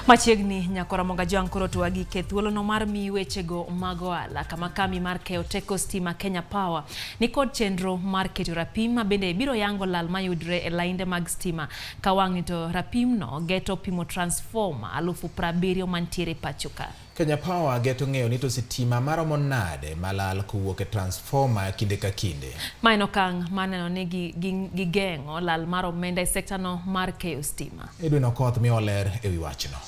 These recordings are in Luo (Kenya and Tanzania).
Machiegni nyakora monga jang koro to wagi ke thuolo no mar mi wechego mag ohala kama kambi mar keyo teko stima Kenya Power ni kod chenro mar keto rapim ma bende biro yango lal mayudre e lainde mag stima ka wang'i to rapim no geto pimo transformer 70,000 mantiere pachoka. Kenya Power geto ng'eyo ni to sitima maromo nade malal kowuok e transformer kinde ka kinde. Maino kang maneno ni gigeng'o lal mar omenda e sekta no mar keyo stima. Edwin Okoth miyo ler ewi wachno.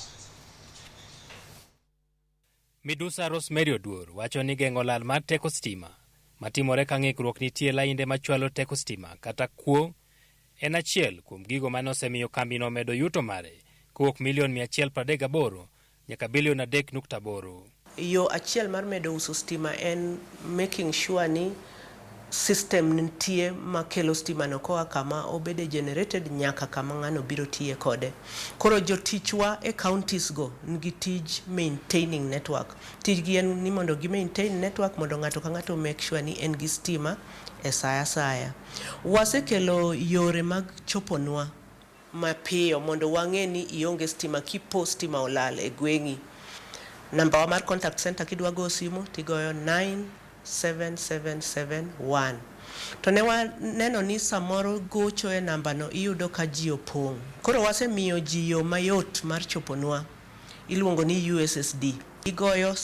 Midusa Rosemary Oduor wacho ni geng'o lal mar teko stima matimore ka ng'ikruok nitie lainde machwalo teko stima kata kuo en achiel kuom gigo mane osemiyo kambino medo yuto mare kowuok milion 138 nyaka bilion 3.8. Yo achiel mar medo uso stima en making sure ni system nitie makelo stima no koa kama obede generated nyaka kama ng'ano biro tiye kode. Koro jotichwa e counties go nigi tij maintaining network. Tijgi en ni mondo gi maintain network mondo ng'ato ka ng'ato make sure ni en gi stima e saya saya. Wasekelo yore mag choponwa mapiyo mondo wang'e ni ionge stima kipo stima olal e gweng'i. Namba wa mar contact center kidwa go simu tigoyo 97771. To ne waneno ni samoro gocho e namba no iyudo ka ji opong'. Koro wasemiyo ji yo mayot mar choponwa. Iluongo ni USSD. Igoyo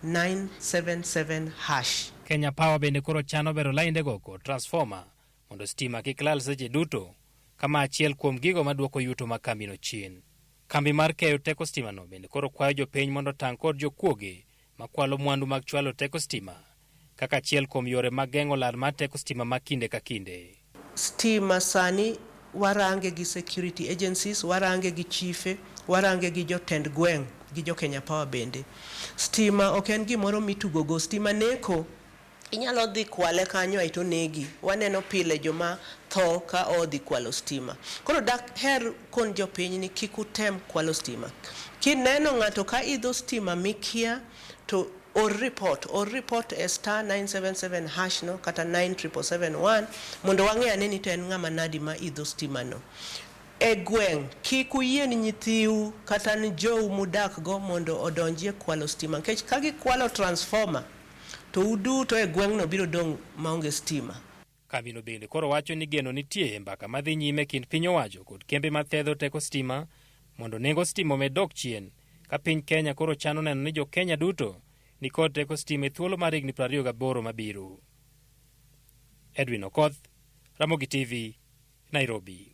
*977#. Kenya Power bende koro chano bero lainde go kod transformer mondo stima kik lal seche duto kama achiel kuom gigo maduoko yuto ma kambino chien. Kambi mar keyo teko stima no bende koro kwayo jopiny mondo tang' kod jokuoge makwalo mwandu mag chwalo teko stima kaka achiel kuom yore mag geng'o lal mar teko stima ma kinde ka kinde. Stima sani warange gi security agencies, warange gi chiefe, warange gi jotend gweng' gi jo Kenya Power bende. Stima ok en gimoro mitugo go. Stima neko inyalo dhi kwale kanyo aito negi. Waneno pile joma tho ka odhi kwalo stima. Koro dak her kon jopiny ni kik utem kwalo stima. Kineno ng'ato ka idho stima mikia to or report e *977# no kata 97771 mondo wang'e ane ni to en ng'ama nadi ma idho stima no. E gweng' kik uyien nyithiu kata ni jou mudak go mondo odonjie kwalo stima nikech ka gikwalo transformer to uduto e gweng' no biro dong' maonge stima. Kambino bende koro wacho ni geno nitie mbaka madhi nyime kind piny owacho kod kembe mathedho teko stima mondo nengo stima medok chien ka piny Kenya koro chano neno ni jo Kenya duto ni kod teko stima e thuolo mar higni 28 mabiro. Edwin Okoth, Ramogi TV, Nairobi.